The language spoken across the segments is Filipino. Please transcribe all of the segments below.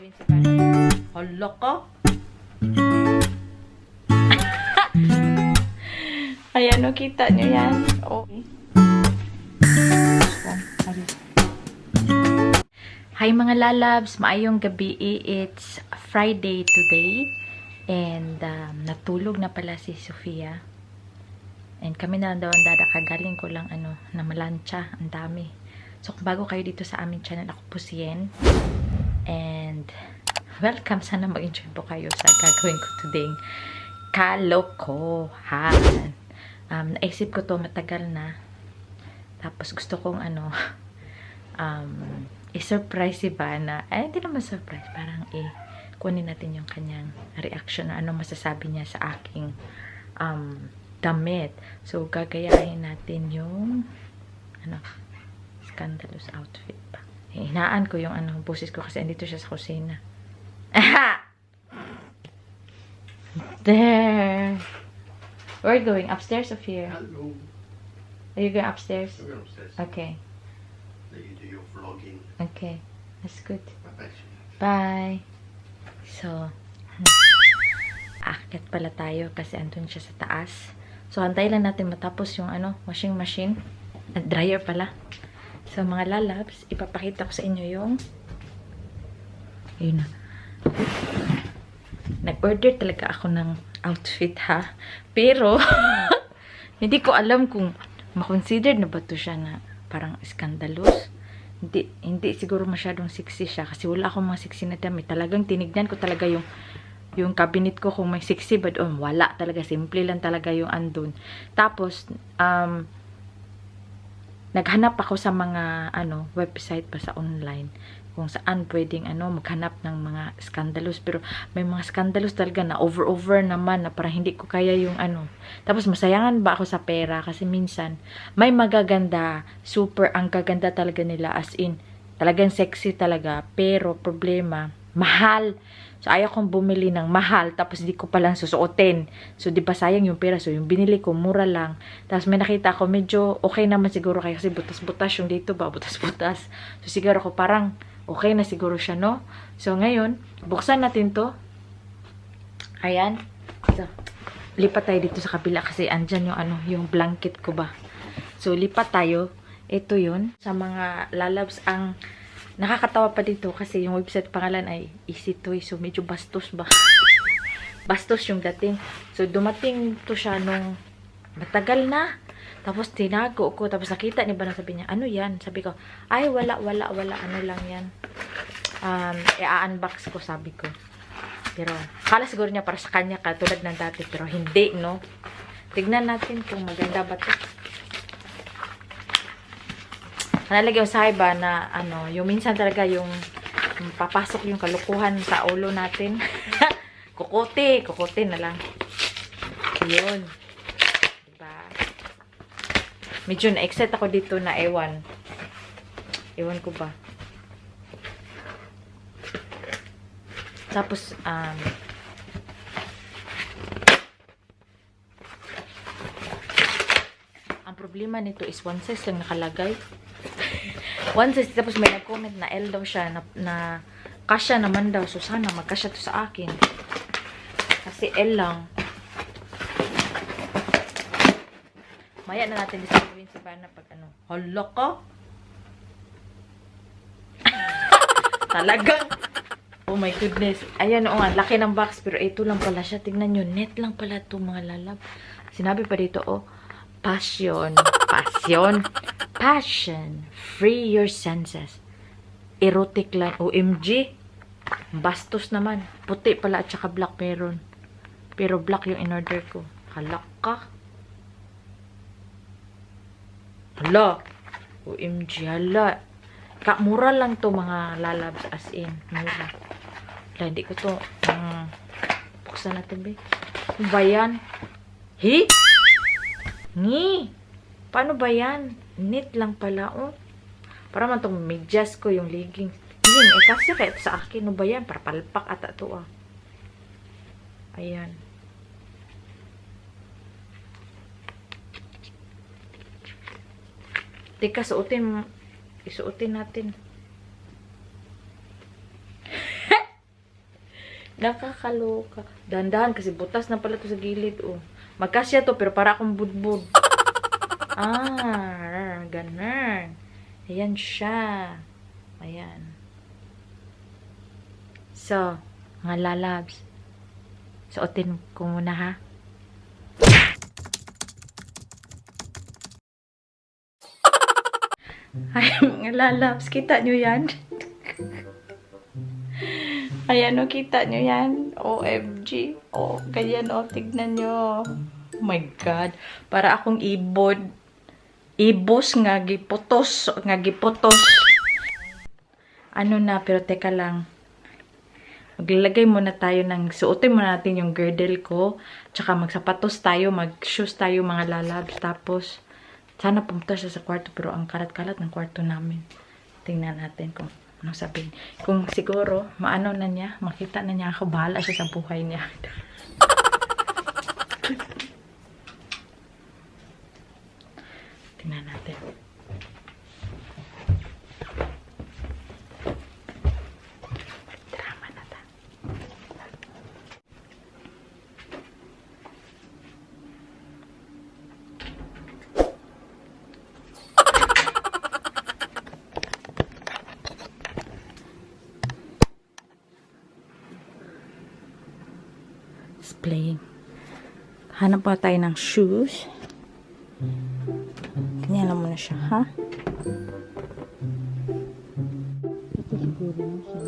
gawin sa bana. Hala ka? Ayan, no, kita nyo yan. Okay. Hi mga lalabs, maayong gabi. It's Friday today. And natulog na pala si Sofia. And kami na lang daw ang dadakagaling ko lang na malansya. Ang dami. So kung bago kayo dito sa aming channel, ako po si Yen. And welcome. Sana mag-enjoy po kayo sa gagawin ko today. Kalokohan. Naisip ko to matagal na. Tapos gusto kong i-surprise si Bana. Hindi naman surprise. Parang kunin natin yung kanyang reaction na ano masasabi niya sa aking damit. So, gagayahin natin yung scandalous outfit pa. Hinaan ko yung boses ko kasi andito siya sa kusina. Aha! There! We're going upstairs or here? Hello. Are you going upstairs? I'm going upstairs. Okay. Let you do your vlogging. Okay. That's good. Bye. Bye. So, aakyat pala tayo kasi andun siya sa taas. So, antay lang natin matapos yung washing machine. Dryer pala. So, mga lalabs, ipapakita ko sa inyo yung ayun na. Nag-order talaga ako ng outfit ha. Pero, hindi ko alam kung makonsider na ba to siya na parang scandalous. Hindi siguro masyadong sexy siya kasi wala akong mga sexy na damit. Talagang tinignan ko talaga yung cabinet ko kung may sexy ba doon. Wala talaga. Simple lang talaga yung andun. Tapos, naghanap ako sa mga website pa sa online kung saan pwedeng maghanap ng mga scandalous. Pero may mga scandalous talaga na over naman na parang hindi ko kaya yung Tapos masayangan ba ako sa pera kasi minsan may magaganda, super ang gaganda talaga nila as in talagang sexy talaga pero problema, mahal. So ayaw kong bumili ng mahal tapos hindi ko palang susuotin. So di ba sayang yung pera. So yung binili ko mura lang. Tapos may nakita ako medyo okay naman siguro kaya kasi butas-butas yung dito ba, butas-butas. So siguro ko parang okay na siguro siya, no? So, ngayon, buksan natin to. Ayan. So, lipat tayo dito sa kabila kasi andyan yung yung blanket ko ba. So, lipat tayo. Ito yun. Sa mga lalabs, ang nakakatawa pa dito kasi yung website pangalan ay Easy Toy. So, medyo bastos ba? Bastos yung dating. So, dumating to siya nung matagal na. Tapos tinago ko. Tapos nakita ni Bana, sabi niya, ano yan? Sabi ko, ay wala. Ano lang yan. I-unbox ko, sabi ko. Pero, akala siguro niya para sa kanya katulad ng dati. Pero hindi, no? Tignan natin kung maganda ba ito. Nalagay ko sa iba na, yung minsan talaga yung papasok yung kalukuhan sa ulo natin. Kukuti na lang. Yun. Medyo na-excite ako dito na ewan. Ewan ko ba. Tapos, ang problema nito is one size lang nakalagay. One size, tapos may nag-comment na L daw siya, na kasya naman daw. So, sana magkasya to sa akin. Kasi L lang. Maya na natin disagawin si Bana pag Hala ka? Talagang. Oh my goodness. Ayan nga, laki ng box. Pero ito lang pala siya. Tingnan nyo, net lang pala ito mga lalab. Sinabi pa dito, passion. Free your senses. Erotic lang. OMG. Bastos naman. Puti pala at saka black meron. Pero black yung in-order ko. Hala ka? Hala. OMG, hala. Mura lang to mga lalabs as in. Mura. Hala, hindi ko to. Buksan natin, be. Ano ba yan? Hi? Ngi. Paano ba yan? Knit lang pala, Para man itong medyas ko yung leggings. Hindi, kasi kahit sa akin. Ano ba yan? Para palpak ata to, Ayan. Teka, isuotin natin. Nakakaloka. Dahan-dahan kasi butas na pala to sa gilid, oh. Magkasya to, pero para akong budbud. Ganun. Ayan siya. Ayan. So, mga lalabs. Suotin ko muna, ha? Ay, mga lalabs. Kita nyo yan? Ayan, o, kita nyo yan? OMG. O, ganyan, o. Tignan nyo. Oh my God. Para akong ibod. Ibos nga giputos. Ano na, pero teka lang. Maglalagay muna tayo ng, suotin muna natin yung girdle ko. Tsaka magsapatos tayo, mag-shoes tayo mga lalabs. Tapos, sana pumunta siya sa kwarto. Pero ang kalat-kalat ng kwarto namin. Tingnan natin kung anong sabihin. Kung siguro, maano na niya, makita na niya ako, bahala siya sa buhay niya. Tingnan natin. Drama na ta. It's playing. Hanap pa tayo ng shoes. Ganyan lang muna siya, ha? Ito siguro siya.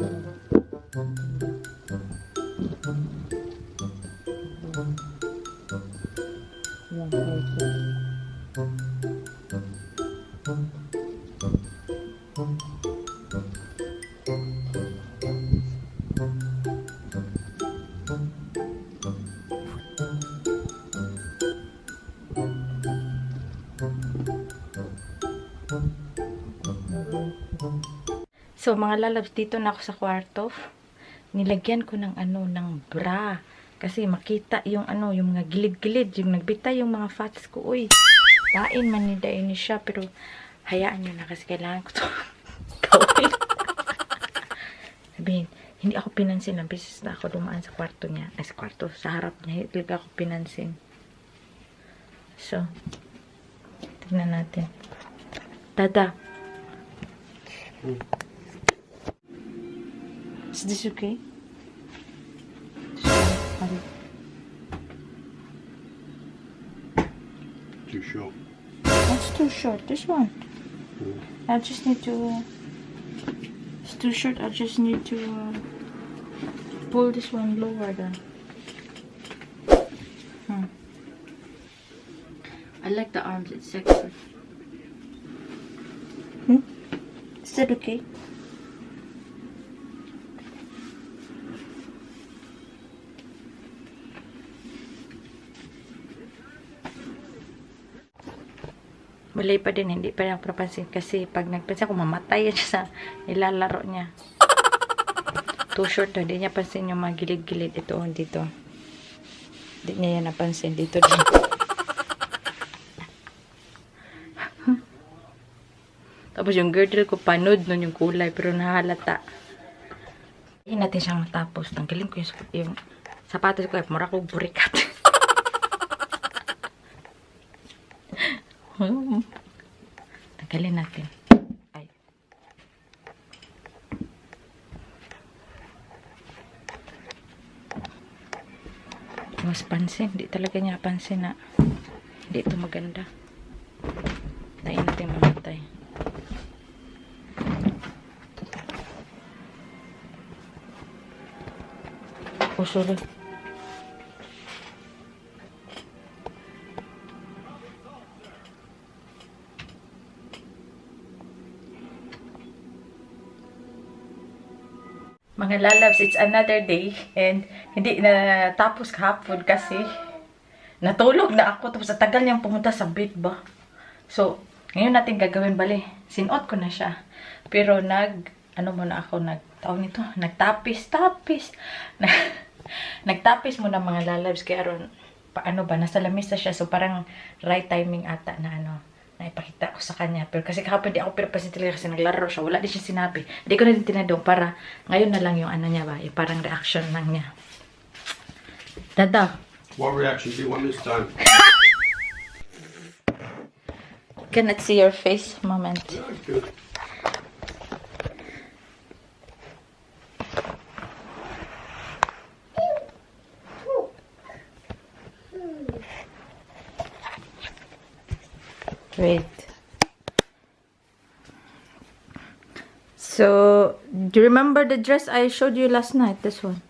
Yan, So, mga lalabs, dito na ako sa kwarto. Nilagyan ko ng ng bra. Kasi makita yung yung mga gilid-gilid, yung nagbitay yung mga fats ko. Uy, dain man ni siya, pero hayaan nyo na kasi kailangan ko to gawin. Sabihin, hindi ako pinansin ng beses na ako dumaan sa kwarto niya. Ay, sa kwarto, sa harap niya. Hindi talaga ako pinansin. So, tignan natin. Tada. Is this okay? Too short. That's too short. This one. I just need to. It's too short. I just need to pull this one lower down. I like the arms. It's sexy. Is that okay? Malay pa din, hindi pa lang napapansin kasi pag nagpansin ako, mamatay siya sa ilalaro niya. Too short to, hindi niya pansin yung mga gilid-gilid ito, dito. Hindi niya yan napansin, dito din. Tapos yung girdle ko, panood nun yung kulay, pero nahalata. Hindi natin siyang matapos. Tanggalin ko yung sapatos ko, mura ko burikat. Tanggalin natin. Ay. Mas pansin. Hindi talaga niya pansin na hindi ito maganda. Tayo natin mamatay. Oh, sorry. Mga lalabs, it's another day and hindi na tapos kahapon kasi natulog na ako tapos tagal niyang pumunta sa bed ba. So, ngayon natin gagawin bali. Sinuot ko na siya. Pero muna ako, nagtapis. Nagtapis muna mga lalabs kaya ron, nasa lamisa siya. So, parang right timing ata na naipakita ko sa kanya. Pero kasi kahapon di ako pinapansin talaga kasi naglaro siya. Wala din siya sinabi. Hindi ko na din tinadong para ngayon na lang yung ano niya ba. Yung parang reaction lang niya. Dada. What reaction do you want this time? Cannot see your face. Moment. Yeah, good. Wait. So, do you remember the dress I showed you last night? This one.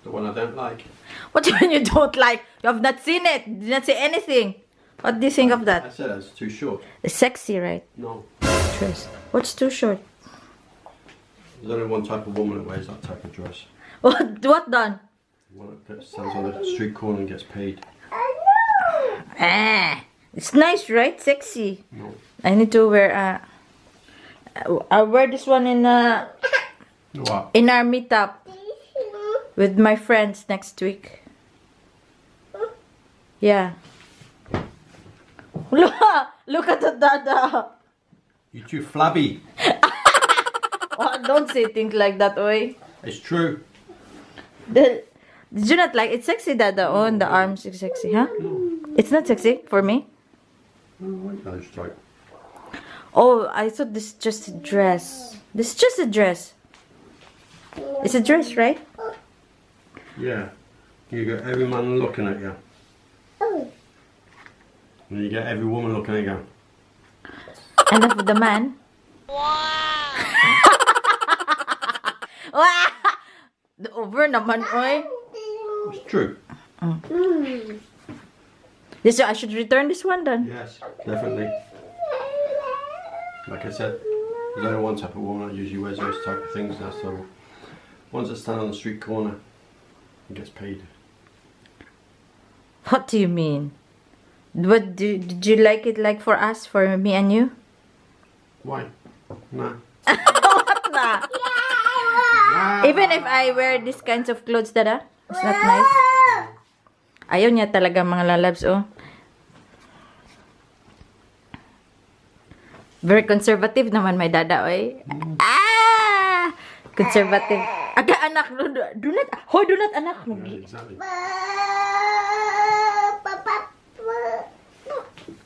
The one I don't like. What do you mean you don't like? You have not seen it. Did not say anything. What do you think of I that? said it's too short. It's sexy, right? No. Dress. What's too short? There's only one type of woman that wears that type of dress. What done? One that stands on the street corner and gets paid. Ah, it's nice, right? Sexy. No. I need to wear. I'll wear this one in What? in our meetup with my friends next week. Yeah. Look at the dada. You're too flabby. Oh, don't say things like that, oi. It's true. Did you not like it's sexy, dada? Oh, and the arms is sexy, huh? It's not sexy for me. No, it's right. Oh, I thought this is just a dress. This is just a dress. It's a dress, right? Yeah. You get every man looking at you. And you get every woman looking at you. Enough with the man. Wow! The over naman, oy. It's true. This I should return this one then. Yes, definitely. Like I said, there's only one type of woman that usually wears those type of things. That's the ones that stand on the street corner and gets paid. What do you mean? What did you like it like for us, for me and you? Why? Nah. What na? Even if I wear these kinds of clothes, dada, it's not nice. Ayaw niya talaga mga lalabs, oh. Very conservative naman may dada, oy. Ah! Conservative. Aga anak, do not anak. Yeah, exactly.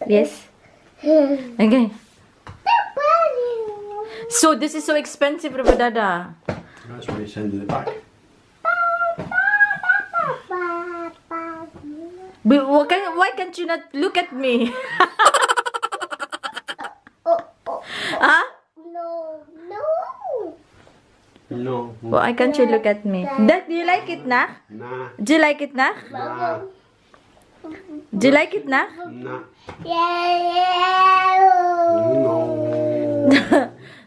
Yes. Okay. So this is so expensive, Raba dada. That's why you're sending it back. But why can't you not look at me? Huh? No. Why can't you look at me? Dad, do you like it, na? Nah. Do you like it, na? Nah. Do you like it, na? Nah. No.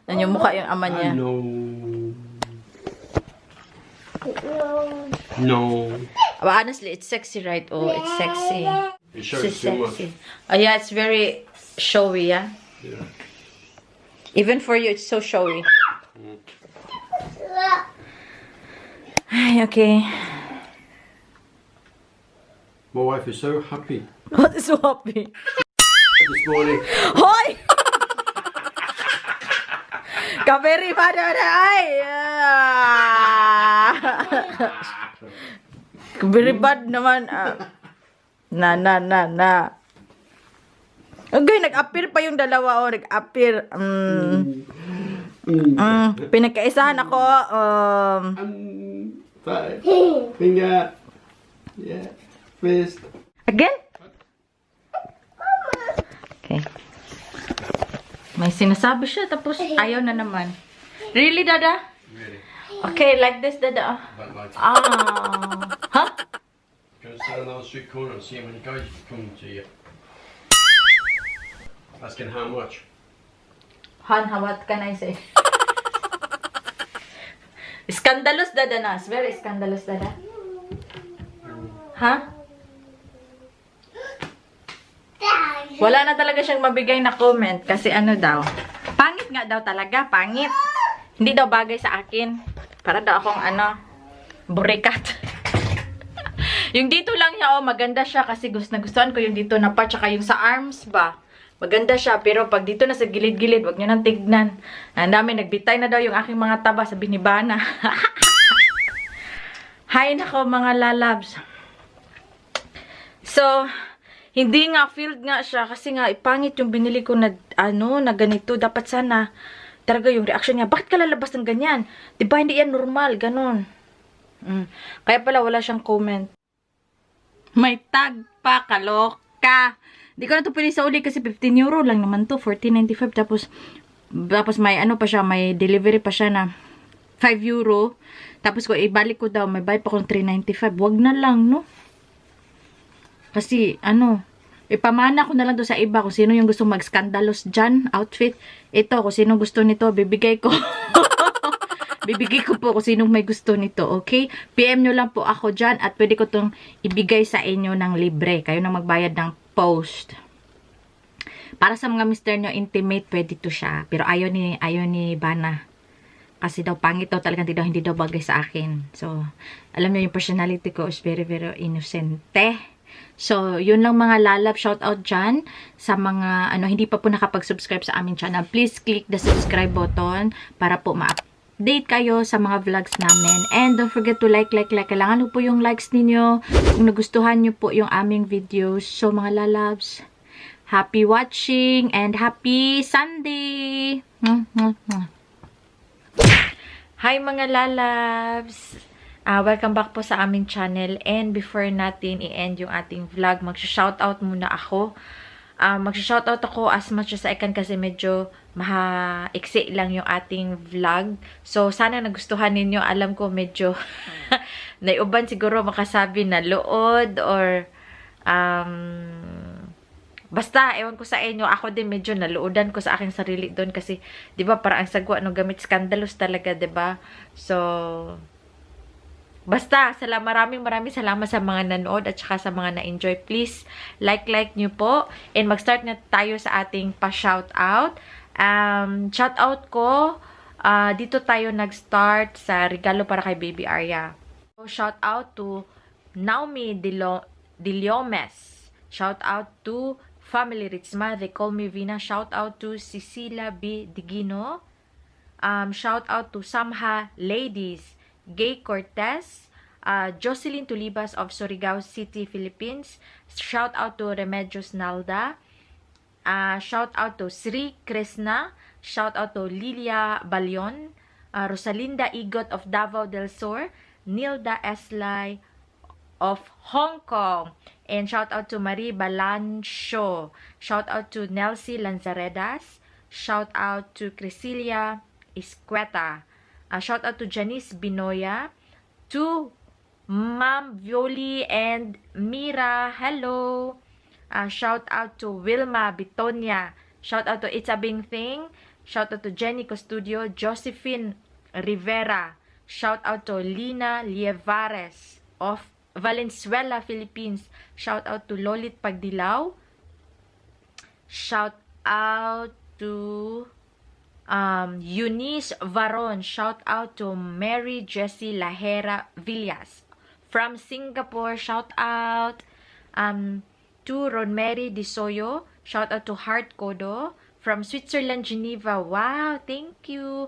Yan yung mukha yung ama niya. No. No. But honestly, it's sexy, right? Oh, it's sexy. It shows It's too much. sexy. Oh yeah, it's very showy, yeah? Yeah. Even for you, it's so showy. Ay, okay. My wife is so happy What is so happy? this morning. Hoy! Ka-very bad na ay! Very bad naman. Na. Okay, nag-appear pa yung dalawa. Oh, nag-appear. Pinagkaisahan ako. Five. Finger. Yeah. Fist. Again? Okay. May sinasabi siya, tapos ayaw na naman. Really, dada? Really? Okay, like this, dada. Don't like it. Huh? Go and stand on the street corner and see how many guys come to you. Asking how much. Han, what can I say? Scandalous, dada, Nas. Very scandalous, dada. Huh? Wala na talaga siyang mabigay na comment kasi ano daw. Pangit nga daw talaga, pangit. Hindi daw bagay sa akin. Para daw akong ano, burikat. Yung dito lang niya, oh, maganda siya kasi nagustuhan ko yung dito na part, tsaka yung sa arms ba. Maganda siya, pero pag dito na sa gilid-gilid, wag nyo nang tignan. Ang dami, nagbitay na daw yung aking mga taba, sabi ni Bana. Hi nako mga lalabs. So, hindi nga filled nga siya kasi nga ipangit yung binili ko na na ganito. Dapat sana talaga yung reaction niya. Bakit ka lalabas ng ganyan? 'Di ba hindi yan normal, ganun. Kaya pala wala siyang comment. May tag pa, kaloka. Di ko na to pili sa uli kasi 15 euro lang naman to, 14.95 tapos may pa siya, may delivery pa siya na 5 euro. Tapos ko ibalik ko daw, may bayad pa kong 3.95. Wag na lang, no? Kasi ipamana ko na lang to sa iba kung sino yung gusto mag-scandalous dyan, outfit. Ito, kung sino gusto nito, bibigay ko. Bibigay ko po kung sino may gusto nito, okay? PM nyo lang po ako dyan at pwede ko tong ibigay sa inyo ng libre. Kayo na magbayad ng post. Para sa mga mister nyo, intimate, pwede to siya. Pero ayaw ni Bana. Kasi daw, pangit daw talagang hindi daw bagay sa akin. So, alam nyo yung personality ko is very, very innocente. So, yun lang mga lalab. Shout out dyan sa mga, hindi pa po nakapag-subscribe sa aming channel. Please click the subscribe button para po ma-update kayo sa mga vlogs namin. And don't forget to like. Kailangan po yung likes ninyo kung nagustuhan nyo po yung aming videos. So, mga lalabs, happy watching and happy Sunday! Hi mga lalabs! Welcome back po sa aming channel. And before natin i-end yung ating vlog, mag-shoutout muna ako. Mag-shoutout ako as much as I can kasi medyo maiksi lang yung ating vlog. So, sana nagustuhan ninyo. Alam ko medyo naiuban siguro makasabi na lood or basta, ewan ko sa inyo, ako din medyo naluodan ko sa aking sarili doon kasi, di ba, parang ang sagwa, gamit scandalous talaga, di ba? So, basta, maraming salamat sa mga nanood at saka sa mga na-enjoy. Please, like nyo po. And mag-start na tayo sa ating pa-shoutout. Shoutout ko, dito tayo nag-start sa regalo para kay Baby Arya. So, shoutout to Naomi Diliomes. Shoutout to Family Ritzma, they call me Vina. Shoutout to Cecilia B. Digino. Shoutout to Samha Ladies. Gay Cortez, Jocelyn Tulibas of Surigao City, Philippines. Shout out to Remedios Nalda. Shout out to Sri Krishna. Shout out to Lilia Balyon. Rosalinda Igot of Davao del Sur. Nilda Eslay of Hong Kong. And shout out to Marie Balancho. Shout out to Nelsie Lanzaredas. Shout out to Crisilia Isqueta. Shout out to Janice Binoya, to Ma'am Violi and Mira, hello. Shout out to Wilma Bitonia. Shout out to It's a Bing Thing. Shout out to Jenny Custodio, Josephine Rivera. Shout out to Lina Lievares of Valenzuela, Philippines. Shout out to Lolit Pagdilaw. Shout out to Eunice Varon. Shout out to Mary Jessie Lahera Villas from Singapore. Shout out to Ronmary Disoyo. Shout out to Heart Kodo from Switzerland, Geneva. Wow, thank you.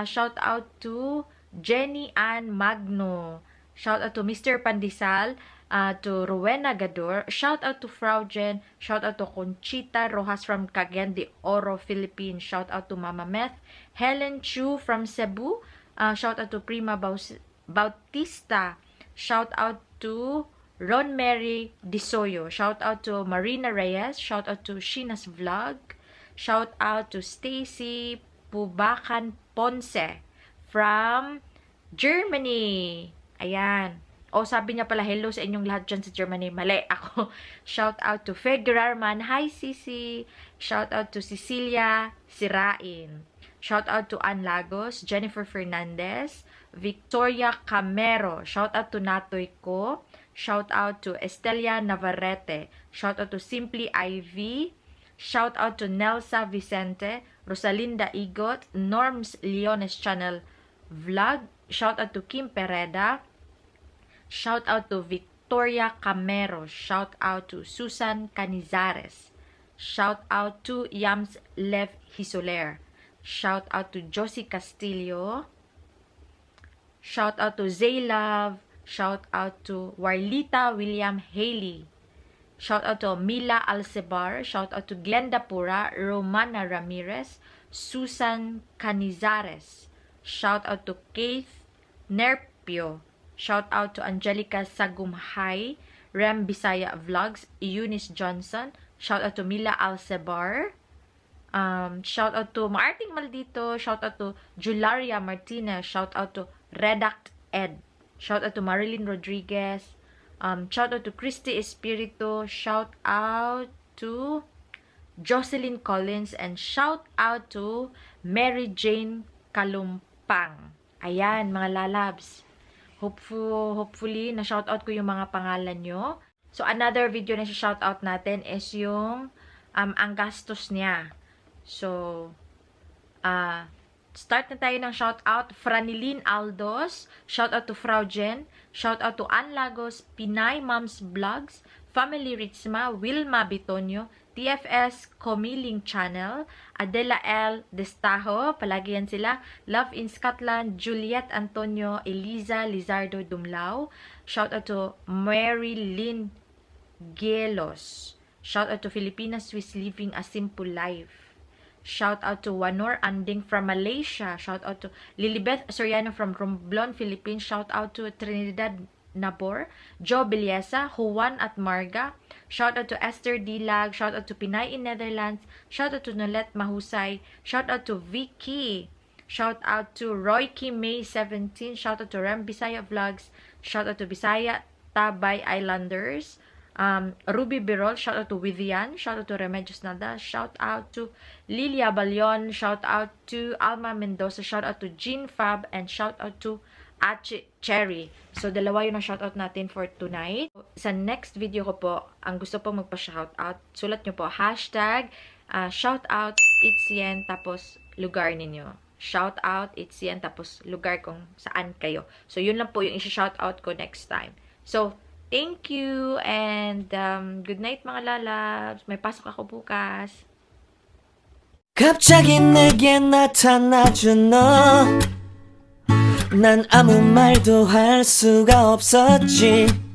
Shout out to Jenny Ann Magno. Shout out to Mr. Pandisal. To Rowena Gador. Shout out to Frau Jen. Shout out to Conchita Rojas from Cagayan de Oro, Philippines. Shout out to Mama Meth. Helen Chu from Cebu. Shout out to Prima Bautista. Shout out to Ron Mary Disoyo. Shout out to Marina Reyes. Shout out to Shina's Vlog. Shout out to Stacy Pubakan Ponce from Germany. Ayan. Sabi niya pala, hello sa inyong lahat dyan sa Germany. Mali ako. Shout out to Fegrarman. Hi, Sisi. Shout out to Cecilia Sirain. Shout out to Ann Lagos. Jennifer Fernandez. Victoria Camero. Shout out to Natoy Ko. Shout out to Estelia Navarrete. Shout out to Simply Ivy. Shout out to Nelsa Vicente. Rosalinda Igot. Norms Leones Channel Vlog. Shout out to Kim Pereda. Shout out to Victoria Camero. Shout out to Susan Canizares. Shout out to Yams Lev Hisoler. Shout out to Josie Castillo. Shout out to Zaylove. Shout out to Warlita William Haley. Shout out to Mila Alcebar. Shout out to Glenda Pura, Romana Ramirez, Susan Canizares. Shout out to Keith Nerpio. Shout out to Angelica Sagumhay, Rem Bisaya Vlogs, Eunice Johnson. Shout out to Mila Alcebar. Shout out to Maarting Maldito. Shout out to Jularia Martinez. Shout out to Redact Ed. Shout out to Marilyn Rodriguez. Shout out to Christy Espiritu. Shout out to Jocelyn Collins. And shout out to Mary Jane Kalumpang. Ayan, mga lalabs. Hopefully, na-shoutout ko yung mga pangalan nyo. So, another video na shoutout natin is yung ang gastos niya. So, start na tayo ng shoutout. Franilyn Aldos. Shoutout to Frau Jen. Shoutout to Ann Lagos. Pinay Moms Vlogs. Family Ritzma. Wilma Bitonio. TFS Comiling Channel, Adela L. Destajo, palagi yan sila, Love in Scotland, Juliet Antonio, Eliza Lizardo Dumlao, shout out to Mary Lynn Gelos, shout out to Filipina Swiss Living a Simple Life, shout out to Wanor Anding from Malaysia, shout out to Lilibeth Soriano from Romblon, Philippines, shout out to Trinidad Nabor, Joe Biliesa, Juan at Marga, shout out to Esther Dilag, shout out to Pinay in Netherlands, shout out to Nolet Mahusay, shout out to Vicky, shout out to Royki May 17, shout out to Rem Bisaya Vlogs, shout out to Bisaya Tabay Islanders, Ruby Birol, shout out to Vivian, shout out to Remedios Nada, shout out to Lilia Balyon, shout out to Alma Mendoza, shout out to Jean Fab, and shout out to Achi Cherry. So, dalawa yun ang shoutout natin for tonight. Sa next video ko po, ang gusto po magpa-shoutout, sulat nyo po, hashtag, shoutout, ITSYEN, tapos lugar ninyo. Shoutout, ITSYEN, tapos lugar kung saan kayo. So, yun lang po yung isa-shoutout ko next time. So, thank you, and good night mga lalabs. May pasok ako bukas. 갑자기 내게 나타나준 너 난 아무 말도 할 수가 없었지